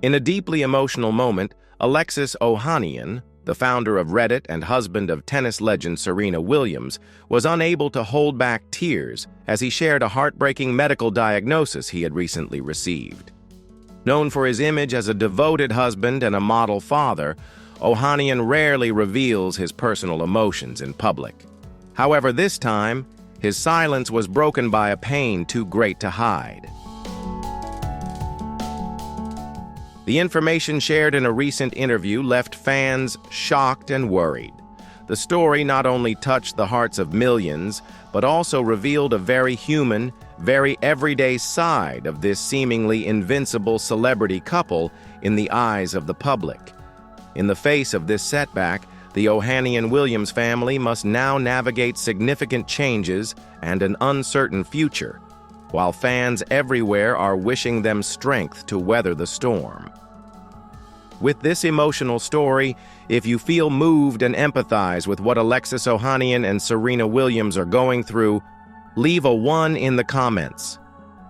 In a deeply emotional moment, Alexis Ohanian, the founder of Reddit and husband of tennis legend Serena Williams, was unable to hold back tears as he shared a heartbreaking medical diagnosis he had recently received. Known for his image as a devoted husband and a model father, Ohanian rarely reveals his personal emotions in public. However, this time, his silence was broken by a pain too great to hide. The information shared in a recent interview left fans shocked and worried. The story not only touched the hearts of millions, but also revealed a very human, very everyday side of this seemingly invincible celebrity couple in the eyes of the public. In the face of this setback, the Ohanian-Williams family must now navigate significant changes and an uncertain future, while fans everywhere are wishing them strength to weather the storm. With this emotional story, if you feel moved and empathize with what Alexis Ohanian and Serena Williams are going through, leave a 1 in the comments.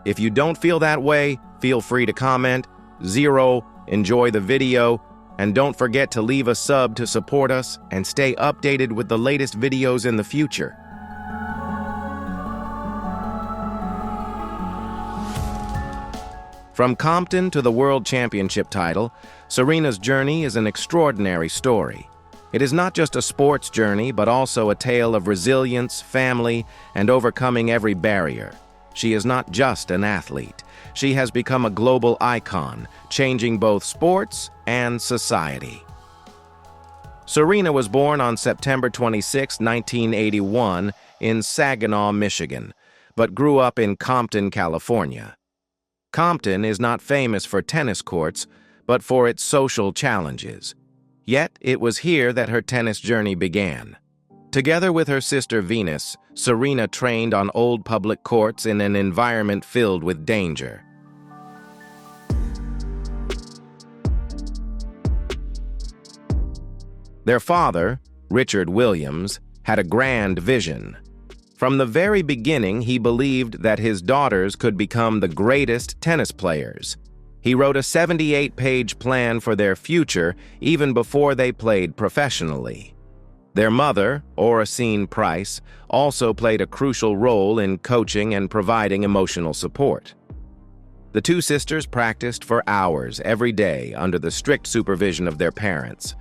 If you don't feel that way, feel free to comment, 0, enjoy the video, and don't forget to leave a sub to support us and stay updated with the latest videos in the future. From Compton to the World Championship title, Serena's journey is an extraordinary story. It is not just a sports journey, but also a tale of resilience, family, and overcoming every barrier. She is not just an athlete. She has become a global icon, changing both sports and society. Serena was born on September 26, 1981, in Saginaw, Michigan, but grew up in Compton, California. Compton is not famous for tennis courts, but for its social challenges. Yet, it was here that her tennis journey began. Together with her sister Venus, Serena trained on old public courts in an environment filled with danger. Their father, Richard Williams, had a grand vision. From the very beginning, he believed that his daughters could become the greatest tennis players. He wrote a 78-page plan for their future even before they played professionally. Their mother, Oracene Price, also played a crucial role in coaching and providing emotional support. The two sisters practiced for hours every day under the strict supervision of their parents.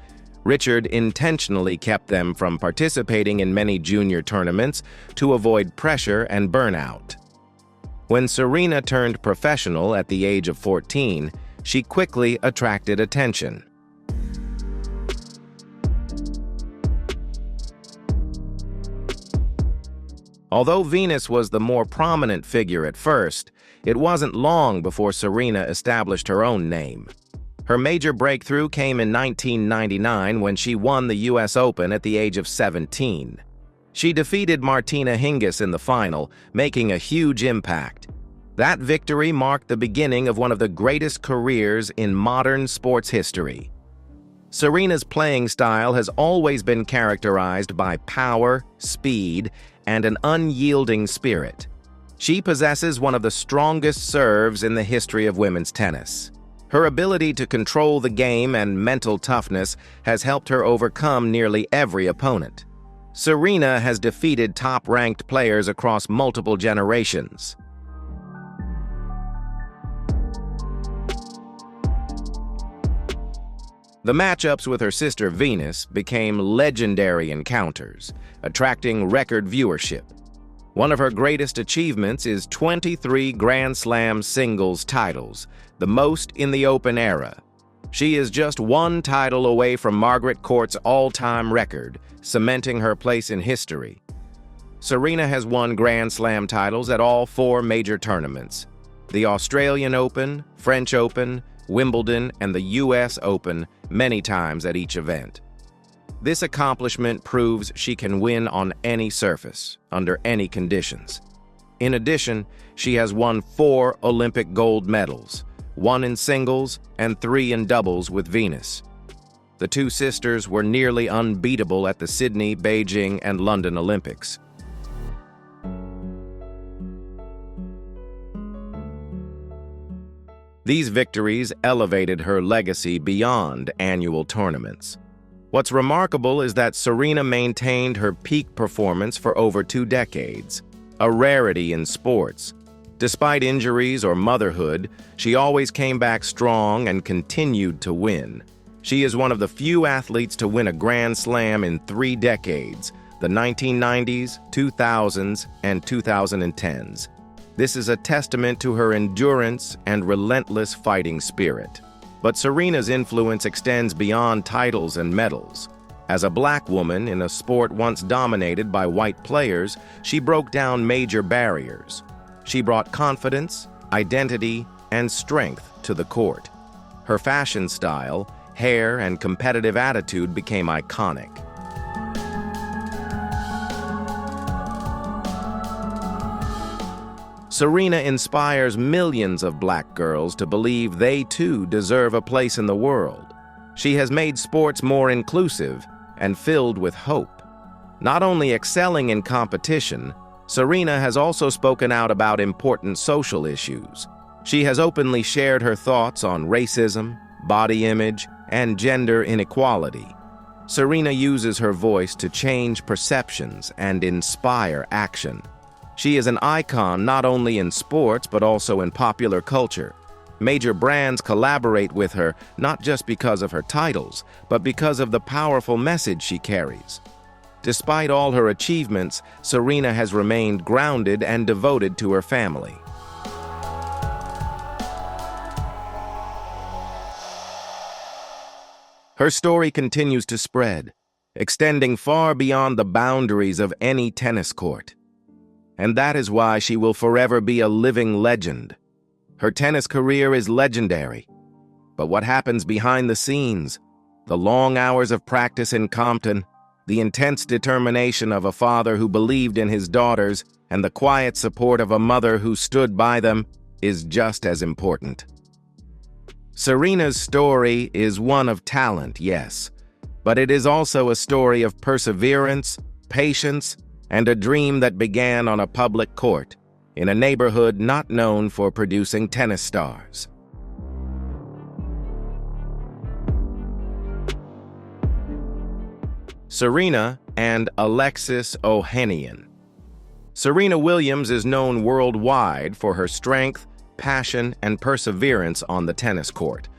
Richard intentionally kept them from participating in many junior tournaments to avoid pressure and burnout. When Serena turned professional at the age of 14, she quickly attracted attention. Although Venus was the more prominent figure at first, it wasn't long before Serena established her own name. Her major breakthrough came in 1999 when she won the U.S. Open at the age of 17. She defeated Martina Hingis in the final, making a huge impact. That victory marked the beginning of one of the greatest careers in modern sports history. Serena's playing style has always been characterized by power, speed, and an unyielding spirit. She possesses one of the strongest serves in the history of women's tennis. Her ability to control the game and mental toughness has helped her overcome nearly every opponent. Serena has defeated top-ranked players across multiple generations. The matchups with her sister Venus became legendary encounters, attracting record viewership. One of her greatest achievements is 23 Grand Slam singles titles, the most in the Open era. She is just one title away from Margaret Court's all-time record, cementing her place in history. Serena has won Grand Slam titles at all 4 major tournaments: the Australian Open, French Open, Wimbledon, and the U.S. Open, many times at each event. This accomplishment proves she can win on any surface, under any conditions. In addition, she has won 4 Olympic gold medals, 1 in singles and 3 in doubles with Venus. The two sisters were nearly unbeatable at the Sydney, Beijing, and London Olympics. These victories elevated her legacy beyond annual tournaments. What's remarkable is that Serena maintained her peak performance for over 2 decades, a rarity in sports. Despite injuries or motherhood, she always came back strong and continued to win. She is one of the few athletes to win a Grand Slam in 3 decades, the 1990s, 2000s, and 2010s. This is a testament to her endurance and relentless fighting spirit. But Serena's influence extends beyond titles and medals. As a black woman in a sport once dominated by white players, she broke down major barriers. She brought confidence, identity, and strength to the court. Her fashion style, hair, and competitive attitude became iconic. Serena inspires millions of black girls to believe they too deserve a place in the world. She has made sports more inclusive and filled with hope. Not only excelling in competition, Serena has also spoken out about important social issues. She has openly shared her thoughts on racism, body image, and gender inequality. Serena uses her voice to change perceptions and inspire action. She is an icon not only in sports but also in popular culture. Major brands collaborate with her not just because of her titles, but because of the powerful message she carries. Despite all her achievements, Serena has remained grounded and devoted to her family. Her story continues to spread, extending far beyond the boundaries of any tennis court. And that is why she will forever be a living legend. Her tennis career is legendary. But what happens behind the scenes, the long hours of practice in Compton, the intense determination of a father who believed in his daughters, and the quiet support of a mother who stood by them, is just as important. Serena's story is one of talent, yes, but it is also a story of perseverance, patience, and a dream that began on a public court, in a neighborhood not known for producing tennis stars. Serena and Alexis Ohanian. Serena Williams is known worldwide for her strength, passion, and perseverance on the tennis court.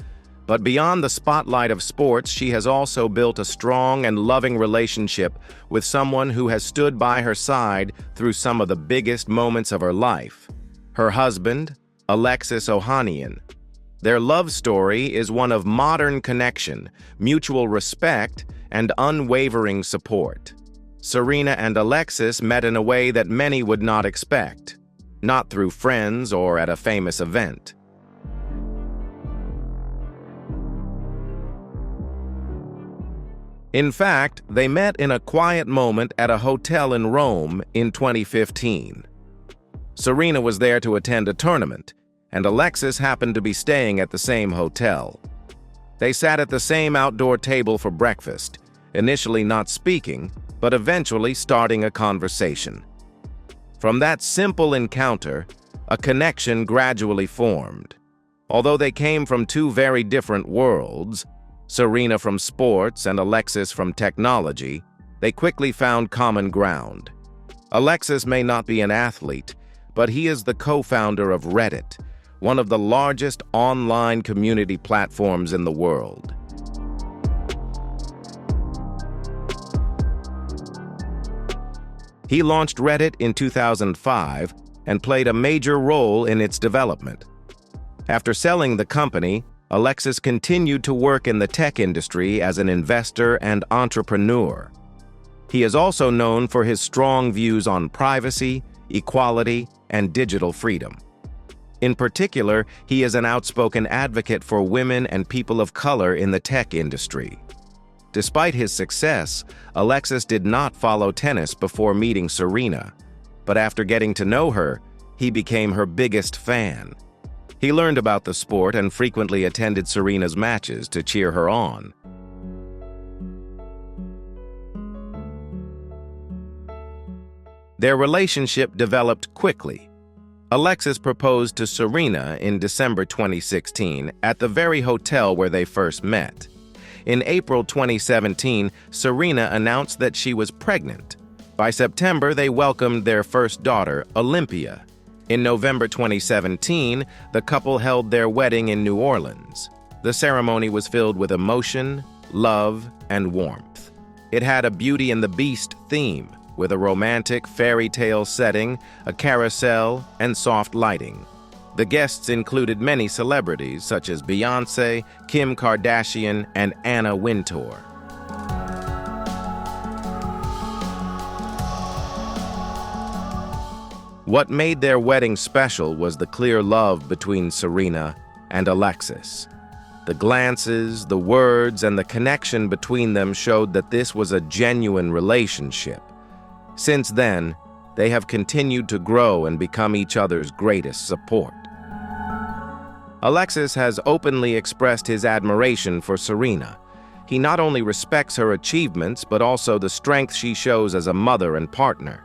But beyond the spotlight of sports, she has also built a strong and loving relationship with someone who has stood by her side through some of the biggest moments of her life, her husband, Alexis Ohanian. Their love story is one of modern connection, mutual respect, and unwavering support. Serena and Alexis met in a way that many would not expect, not through friends or at a famous event. In fact, they met in a quiet moment at a hotel in Rome in 2015. Serena was there to attend a tournament, and Alexis happened to be staying at the same hotel. They sat at the same outdoor table for breakfast, initially not speaking, but eventually starting a conversation. From that simple encounter, a connection gradually formed. Although they came from 2 very different worlds, Serena from sports and Alexis from technology, they quickly found common ground. Alexis may not be an athlete, but he is the co-founder of Reddit, one of the largest online community platforms in the world. He launched Reddit in 2005 and played a major role in its development. After selling the company, Alexis continued to work in the tech industry as an investor and entrepreneur. He is also known for his strong views on privacy, equality, and digital freedom. In particular, he is an outspoken advocate for women and people of color in the tech industry. Despite his success, Alexis did not follow tennis before meeting Serena, but after getting to know her, he became her biggest fan. He learned about the sport and frequently attended Serena's matches to cheer her on. Their relationship developed quickly. Alexis proposed to Serena in December 2016 at the very hotel where they first met. In April 2017, Serena announced that she was pregnant. By September, they welcomed their first daughter, Olympia. In November 2017, the couple held their wedding in New Orleans. The ceremony was filled with emotion, love, and warmth. It had a Beauty and the Beast theme, with a romantic fairy tale setting, a carousel, and soft lighting. The guests included many celebrities such as Beyoncé, Kim Kardashian, and Anna Wintour. What made their wedding special was the clear love between Serena and Alexis. The glances, the words, and the connection between them showed that this was a genuine relationship. Since then, they have continued to grow and become each other's greatest support. Alexis has openly expressed his admiration for Serena. He not only respects her achievements, but also the strength she shows as a mother and partner.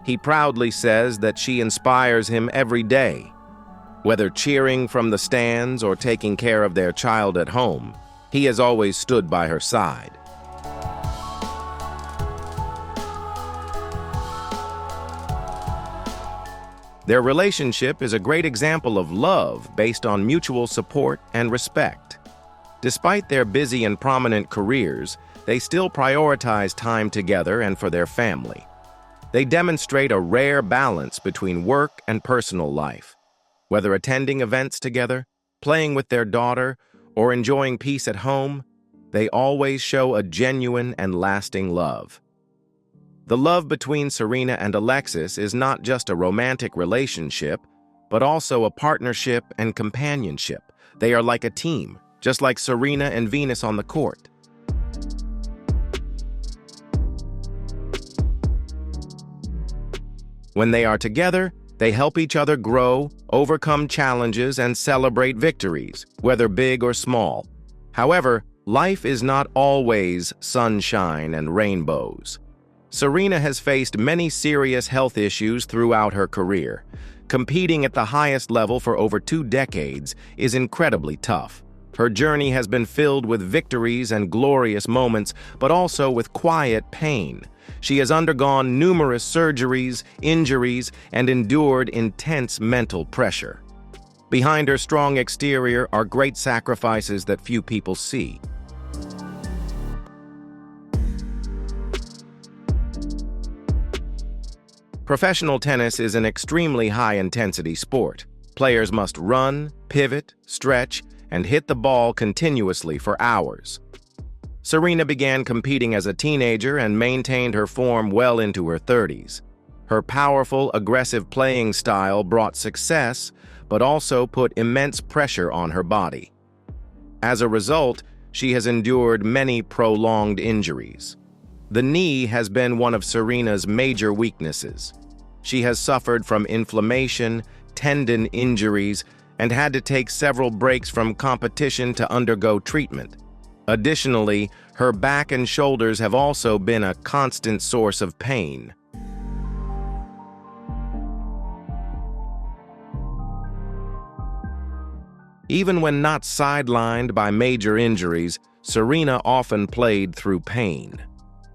He proudly says that she inspires him every day. Whether cheering from the stands or taking care of their child at home, he has always stood by her side. Their relationship is a great example of love based on mutual support and respect. Despite their busy and prominent careers, they still prioritize time together and for their family. They demonstrate a rare balance between work and personal life. Whether attending events together, playing with their daughter, or enjoying peace at home, they always show a genuine and lasting love. The love between Serena and Alexis is not just a romantic relationship, but also a partnership and companionship. They are like a team, just like Serena and Venus on the court. When they are together, they help each other grow, overcome challenges, and celebrate victories, whether big or small. However, life is not always sunshine and rainbows. Serena has faced many serious health issues throughout her career. Competing at the highest level for over 2 decades is incredibly tough. Her journey has been filled with victories and glorious moments, but also with quiet pain. She has undergone numerous surgeries, injuries, and endured intense mental pressure. Behind her strong exterior are great sacrifices that few people see. Professional tennis is an extremely high-intensity sport. Players must run, pivot, stretch, and hit the ball continuously for hours. Serena began competing as a teenager and maintained her form well into her 30s. Her powerful, aggressive playing style brought success, but also put immense pressure on her body. As a result, she has endured many prolonged injuries. The knee has been one of Serena's major weaknesses. She has suffered from inflammation, tendon injuries, and had to take several breaks from competition to undergo treatment. Additionally, her back and shoulders have also been a constant source of pain. Even when not sidelined by major injuries, Serena often played through pain.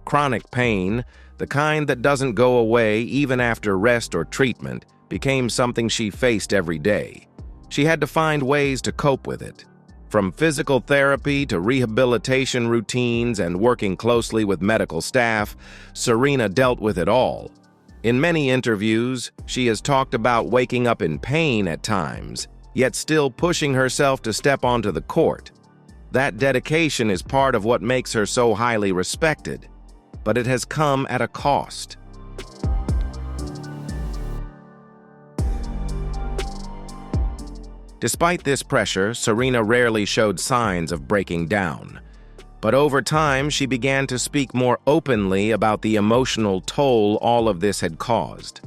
Chronic pain, the kind that doesn't go away even after rest or treatment, became something she faced every day. She had to find ways to cope with it. From physical therapy to rehabilitation routines and working closely with medical staff, Serena dealt with it all. In many interviews, she has talked about waking up in pain at times, yet still pushing herself to step onto the court. That dedication is part of what makes her so highly respected, but it has come at a cost. Despite this pressure, Serena rarely showed signs of breaking down. But over time, she began to speak more openly about the emotional toll all of this had caused.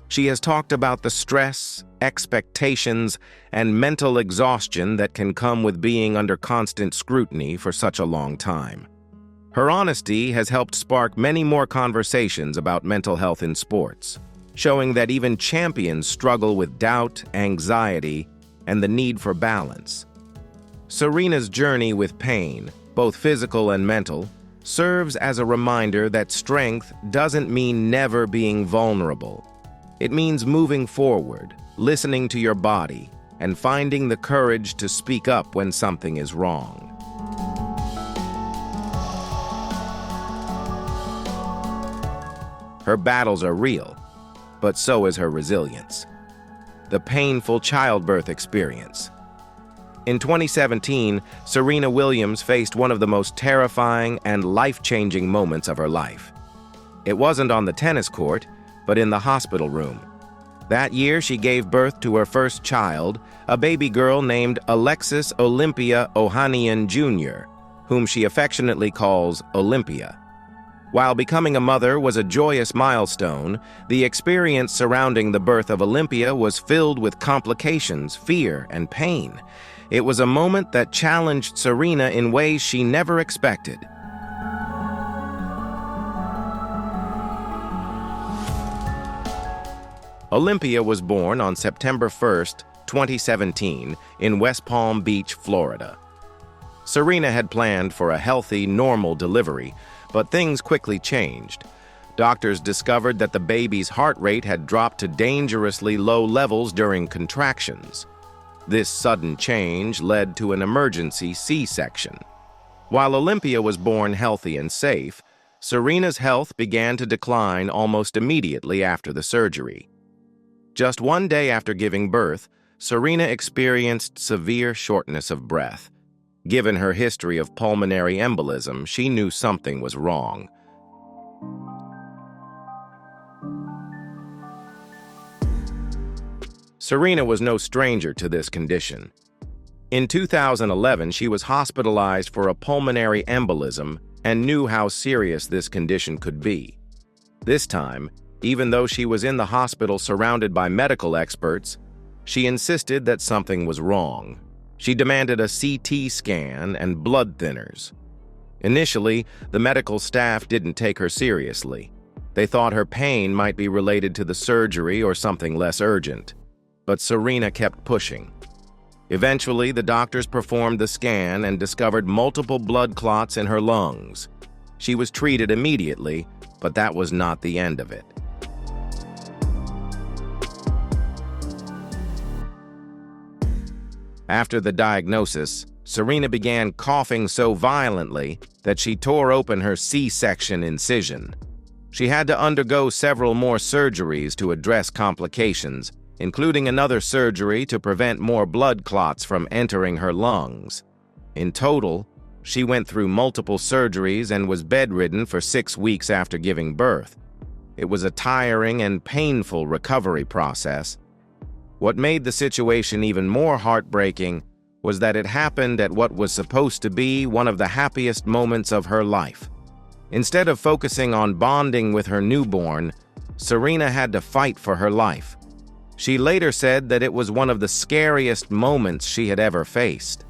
She has talked about the stress, expectations, and mental exhaustion that can come with being under constant scrutiny for such a long time. Her honesty has helped spark many more conversations about mental health in sports. showing that even champions struggle with doubt, anxiety, and the need for balance. Serena's journey with pain, both physical and mental, serves as a reminder that strength doesn't mean never being vulnerable. It means moving forward, listening to your body, and finding the courage to speak up when something is wrong. Her battles are real, but so is her resilience. The painful childbirth experience. In 2017, Serena Williams faced one of the most terrifying and life-changing moments of her life. It wasn't on the tennis court, but in the hospital room. That year, she gave birth to her first child, a baby girl named Alexis Olympia Ohanian Jr., whom she affectionately calls Olympia. While becoming a mother was a joyous milestone, the experience surrounding the birth of Olympia was filled with complications, fear, and pain. It was a moment that challenged Serena in ways she never expected. Olympia was born on September 1, 2017, in West Palm Beach, Florida. Serena had planned for a healthy, normal delivery, but things quickly changed. Doctors discovered that the baby's heart rate had dropped to dangerously low levels during contractions. This sudden change led to an emergency C-section. While Olympia was born healthy and safe, Serena's health began to decline almost immediately after the surgery. Just one day after giving birth, Serena experienced severe shortness of breath. Given her history of pulmonary embolism, she knew something was wrong. Serena was no stranger to this condition. In 2011, she was hospitalized for a pulmonary embolism and knew how serious this condition could be. This time, even though she was in the hospital surrounded by medical experts, she insisted that something was wrong. She demanded a CT scan and blood thinners. Initially, the medical staff didn't take her seriously. They thought her pain might be related to the surgery or something less urgent. But Serena kept pushing. Eventually, the doctors performed the scan and discovered multiple blood clots in her lungs. She was treated immediately, but that was not the end of it. After the diagnosis, Serena began coughing so violently that she tore open her C-section incision. She had to undergo several more surgeries to address complications, including another surgery to prevent more blood clots from entering her lungs. In total, she went through multiple surgeries and was bedridden for 6 weeks after giving birth. It was a tiring and painful recovery process. What made the situation even more heartbreaking was that it happened at what was supposed to be one of the happiest moments of her life. Instead of focusing on bonding with her newborn, Serena had to fight for her life. She later said that it was one of the scariest moments she had ever faced.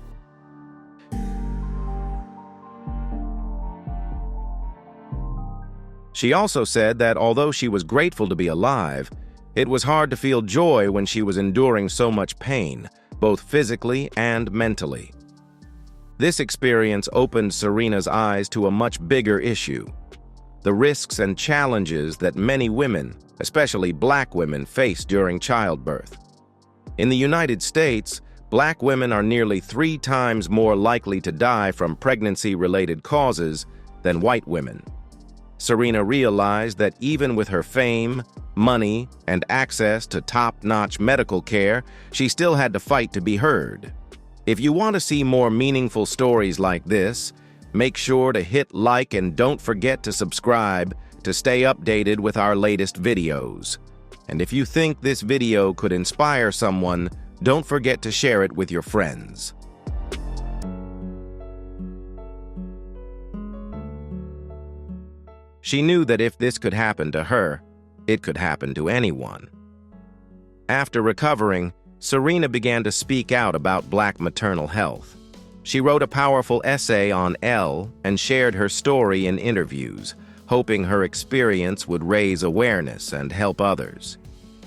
She also said that although she was grateful to be alive, it was hard to feel joy when she was enduring so much pain, both physically and mentally. This experience opened Serena's eyes to a much bigger issue: the risks and challenges that many women, especially Black women, face during childbirth. In the United States, Black women are nearly 3 times more likely to die from pregnancy-related causes than white women. Serena realized that even with her fame, money, and access to top-notch medical care, she still had to fight to be heard. If you want to see more meaningful stories like this, make sure to hit like and don't forget to subscribe to stay updated with our latest videos. And if you think this video could inspire someone, don't forget to share it with your friends. She knew that if this could happen to her, it could happen to anyone. After recovering, Serena began to speak out about Black maternal health. She wrote a powerful essay on Elle and shared her story in interviews, hoping her experience would raise awareness and help others.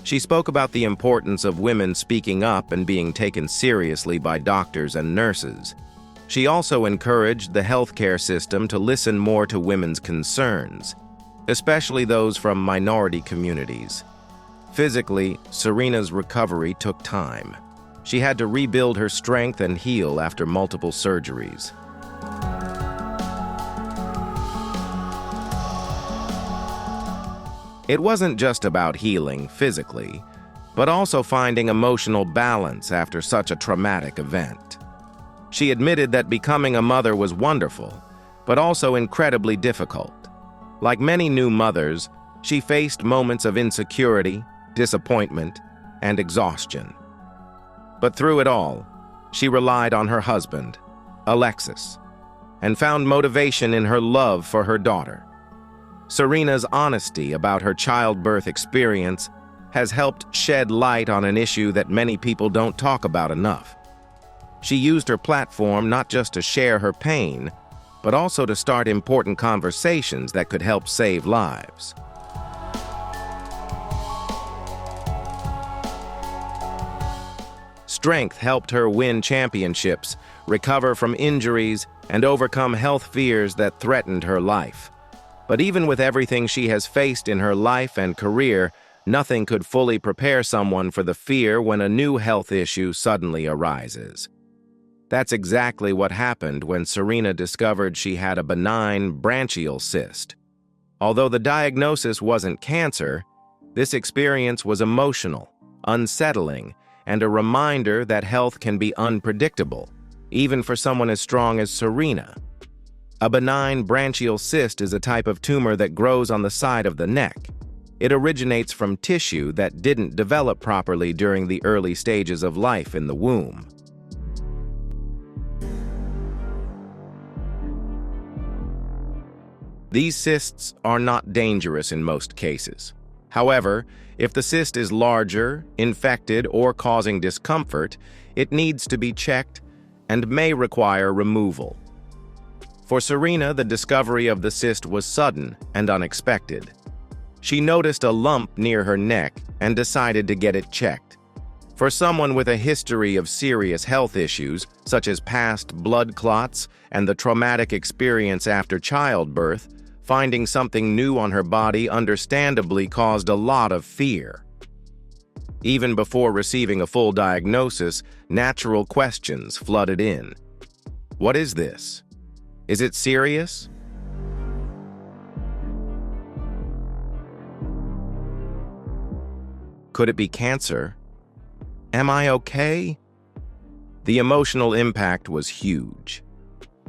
She spoke about the importance of women speaking up and being taken seriously by doctors and nurses. She also encouraged the healthcare system to listen more to women's concerns, especially those from minority communities. Physically, Serena's recovery took time. She had to rebuild her strength and heal after multiple surgeries. It wasn't just about healing physically, but also finding emotional balance after such a traumatic event. She admitted that becoming a mother was wonderful, but also incredibly difficult. Like many new mothers, she faced moments of insecurity, disappointment, and exhaustion. But through it all, she relied on her husband, Alexis, and found motivation in her love for her daughter. Serena's honesty about her childbirth experience has helped shed light on an issue that many people don't talk about enough. She used her platform not just to share her pain, but also to start important conversations that could help save lives. Strength helped her win championships, recover from injuries, and overcome health fears that threatened her life. But even with everything she has faced in her life and career, nothing could fully prepare someone for the fear when a new health issue suddenly arises. That's exactly what happened when Serena discovered she had a benign branchial cyst. Although the diagnosis wasn't cancer, this experience was emotional, unsettling, and a reminder that health can be unpredictable, even for someone as strong as Serena. A benign branchial cyst is a type of tumor that grows on the side of the neck. It originates from tissue that didn't develop properly during the early stages of life in the womb. These cysts are not dangerous in most cases. However, if the cyst is larger, infected, or causing discomfort, it needs to be checked and may require removal. For Serena, the discovery of the cyst was sudden and unexpected. She noticed a lump near her neck and decided to get it checked. For someone with a history of serious health issues, such as past blood clots and the traumatic experience after childbirth, finding something new on her body understandably caused a lot of fear. Even before receiving a full diagnosis, natural questions flooded in. What is this? Is it serious? Could it be cancer? Am I okay? The emotional impact was huge.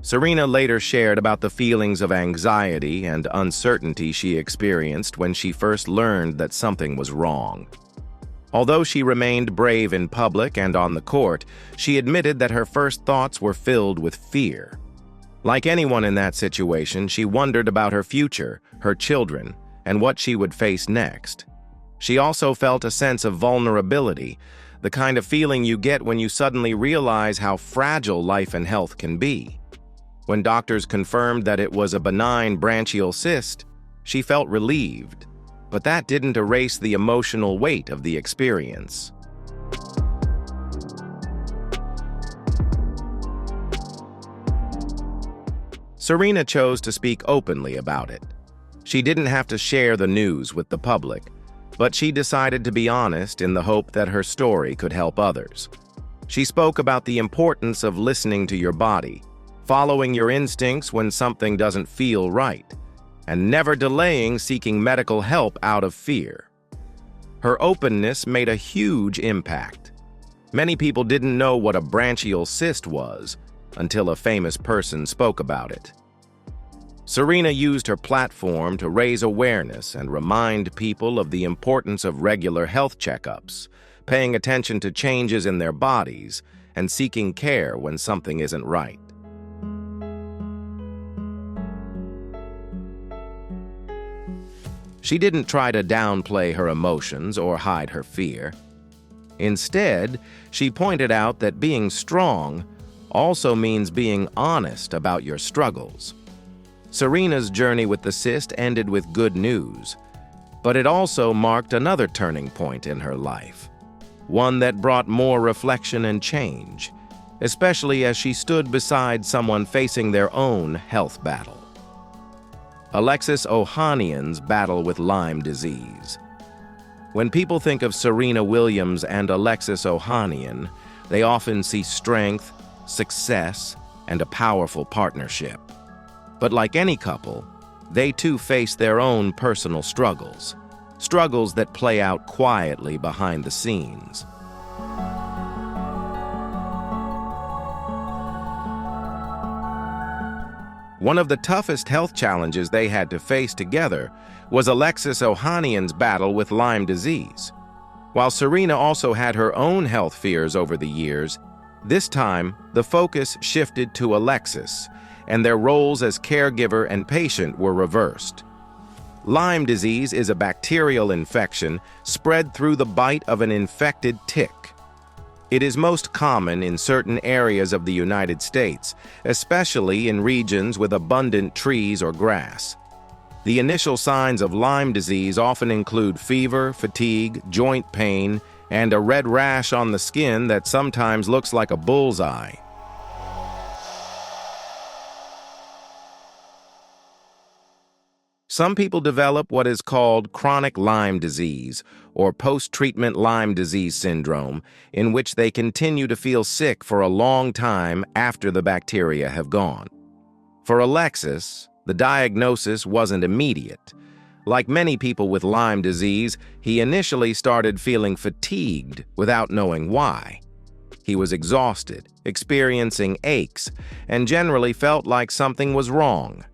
Serena later shared about the feelings of anxiety and uncertainty she experienced when she first learned that something was wrong. Although she remained brave in public and on the court, she admitted that her first thoughts were filled with fear. Like anyone in that situation, she wondered about her future, her children, and what she would face next. She also felt a sense of vulnerability, the kind of feeling you get when you suddenly realize how fragile life and health can be. When doctors confirmed that it was a benign branchial cyst, she felt relieved, but that didn't erase the emotional weight of the experience. Serena chose to speak openly about it. She didn't have to share the news with the public, but she decided to be honest in the hope that her story could help others. She spoke about the importance of listening to your body, following your instincts when something doesn't feel right, and never delaying seeking medical help out of fear. Her openness made a huge impact. Many people didn't know what a branchial cyst was until a famous person spoke about it. Serena used her platform to raise awareness and remind people of the importance of regular health checkups, paying attention to changes in their bodies, and seeking care when something isn't right. She didn't try to downplay her emotions or hide her fear. Instead, she pointed out that being strong also means being honest about your struggles. Serena's journey with the cyst ended with good news. But it also marked another turning point in her life, one that brought more reflection and change, especially as she stood beside someone facing their own health battle. Alexis Ohanian's battle with Lyme disease. When people think of Serena Williams and Alexis Ohanian, they often see strength, success, and a powerful partnership. But like any couple, they too face their own personal struggles that play out quietly behind the scenes. One of the toughest health challenges they had to face together was Alexis Ohanian's battle with Lyme disease. While Serena also had her own health fears over the years, this time the focus shifted to Alexis, and their roles as caregiver and patient were reversed. Lyme disease is a bacterial infection spread through the bite of an infected tick. It is most common in certain areas of the United States, especially in regions with abundant trees or grass. The initial signs of Lyme disease often include fever, fatigue, joint pain, and a red rash on the skin that sometimes looks like a bullseye. Some people develop what is called chronic Lyme disease, or post-treatment Lyme disease syndrome, in which they continue to feel sick for a long time after the bacteria have gone. For Alexis, the diagnosis wasn't immediate. Like many people with Lyme disease, he initially started feeling fatigued without knowing why. He was exhausted, experiencing aches, and generally felt like something was wrong.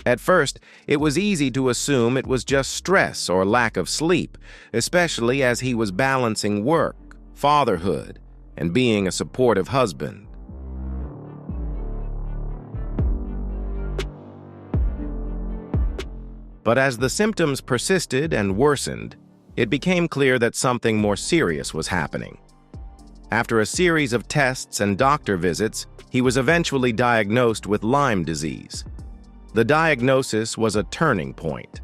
At first, it was easy to assume it was just stress or lack of sleep, especially as he was balancing work, fatherhood, and being a supportive husband. But as the symptoms persisted and worsened, it became clear that something more serious was happening. After a series of tests and doctor visits, he was eventually diagnosed with Lyme disease. The diagnosis was a turning point.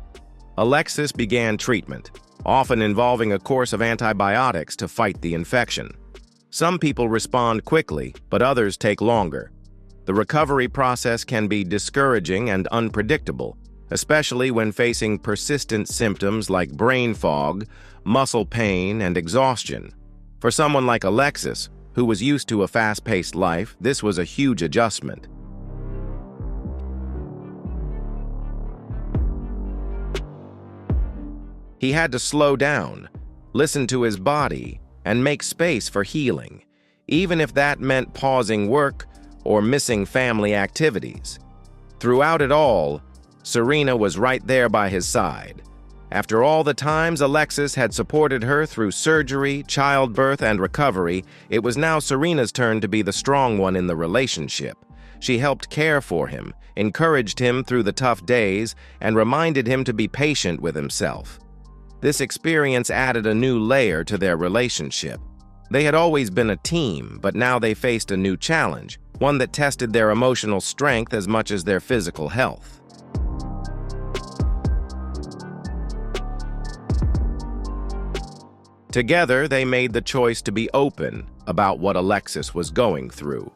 Alexis began treatment, often involving a course of antibiotics to fight the infection. Some people respond quickly, but others take longer. The recovery process can be discouraging and unpredictable, especially when facing persistent symptoms like brain fog, muscle pain, and exhaustion. For someone like Alexis, who was used to a fast-paced life, this was a huge adjustment. He had to slow down, listen to his body, and make space for healing, even if that meant pausing work or missing family activities. Throughout it all, Serena was right there by his side. After all the times Alexis had supported her through surgery, childbirth, and recovery, it was now Serena's turn to be the strong one in the relationship. She helped care for him, encouraged him through the tough days, and reminded him to be patient with himself. This experience added a new layer to their relationship. They had always been a team, but now they faced a new challenge, one that tested their emotional strength as much as their physical health. Together, they made the choice to be open about what Alexis was going through.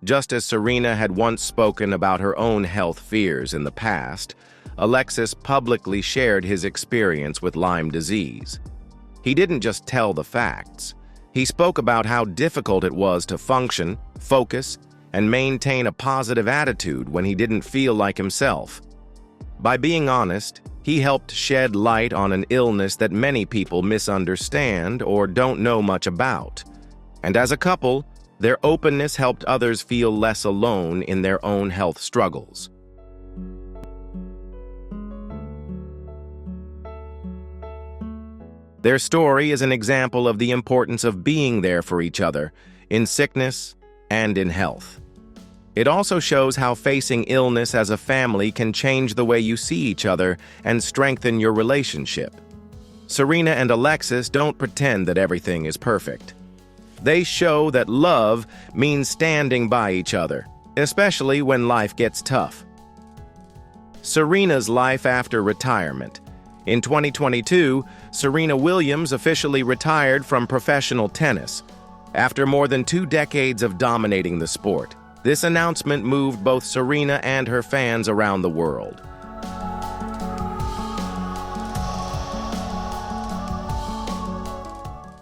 Just as Serena had once spoken about her own health fears in the past, Alexis publicly shared his experience with Lyme disease. He didn't just tell the facts. He spoke about how difficult it was to function, focus, and maintain a positive attitude when he didn't feel like himself. By being honest, he helped shed light on an illness that many people misunderstand or don't know much about. And as a couple, their openness helped others feel less alone in their own health struggles. Their story is an example of the importance of being there for each other, in sickness and in health. It also shows how facing illness as a family can change the way you see each other and strengthen your relationship. Serena and Alexis don't pretend that everything is perfect. They show that love means standing by each other, especially when life gets tough. Serena's life after retirement. In 2022, Serena Williams officially retired from professional tennis. After more than 2 decades of dominating the sport, this announcement moved both Serena and her fans around the world.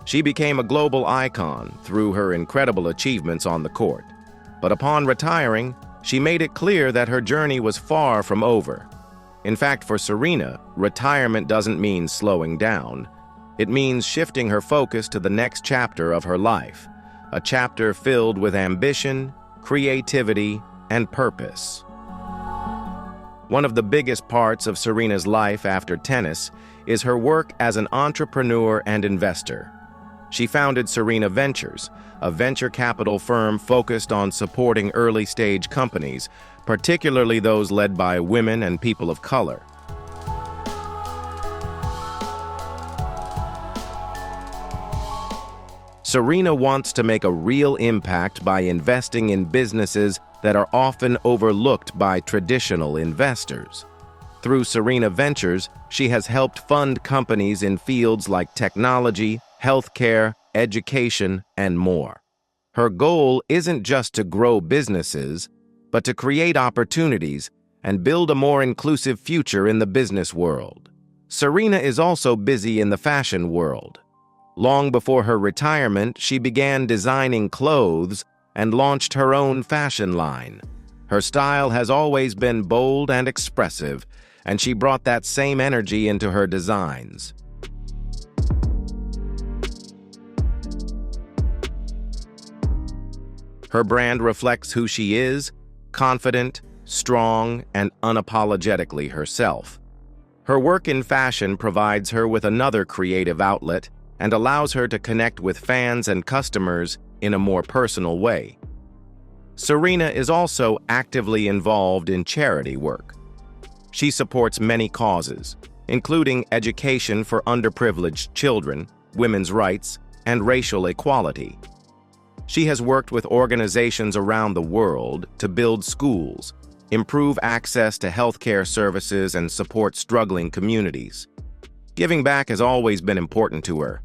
She became a global icon through her incredible achievements on the court. But upon retiring, she made it clear that her journey was far from over. In fact, for Serena, retirement doesn't mean slowing down. It means shifting her focus to the next chapter of her life, a chapter filled with ambition, creativity, and purpose. One of the biggest parts of Serena's life after tennis is her work as an entrepreneur and investor. She founded Serena Ventures, a venture capital firm focused on supporting early-stage companies, particularly those led by women and people of color. Serena wants to make a real impact by investing in businesses that are often overlooked by traditional investors. Through Serena Ventures, she has helped fund companies in fields like technology, healthcare, education, and more. Her goal isn't just to grow businesses, but to create opportunities and build a more inclusive future in the business world. Serena is also busy in the fashion world. Long before her retirement, she began designing clothes and launched her own fashion line. Her style has always been bold and expressive, and she brought that same energy into her designs. Her brand reflects who she is, confident, strong, and unapologetically herself. Her work in fashion provides her with another creative outlet and allows her to connect with fans and customers in a more personal way. Serena is also actively involved in charity work. She supports many causes, including education for underprivileged children, women's rights, and racial equality. She has worked with organizations around the world to build schools, improve access to healthcare services, and support struggling communities. Giving back has always been important to her.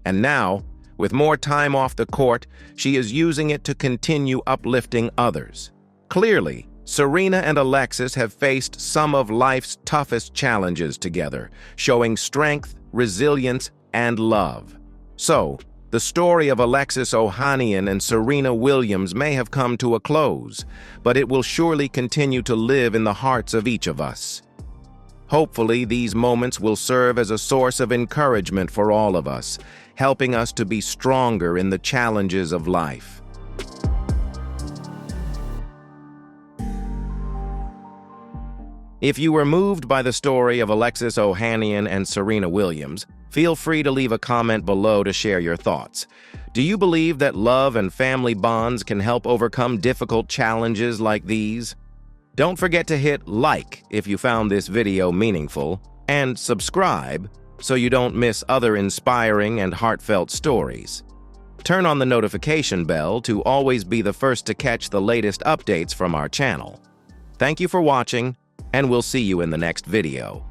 And now, with more time off the court, she is using it to continue uplifting others. Clearly, Serena and Alexis have faced some of life's toughest challenges together, showing strength, resilience, and love. So, the story of Alexis Ohanian and Serena Williams may have come to a close, but it will surely continue to live in the hearts of each of us. Hopefully, these moments will serve as a source of encouragement for all of us, helping us to be stronger in the challenges of life. If you were moved by the story of Alexis Ohanian and Serena Williams, feel free to leave a comment below to share your thoughts. Do you believe that love and family bonds can help overcome difficult challenges like these? Don't forget to hit like if you found this video meaningful, and subscribe so you don't miss other inspiring and heartfelt stories. Turn on the notification bell to always be the first to catch the latest updates from our channel. Thank you for watching, and we'll see you in the next video.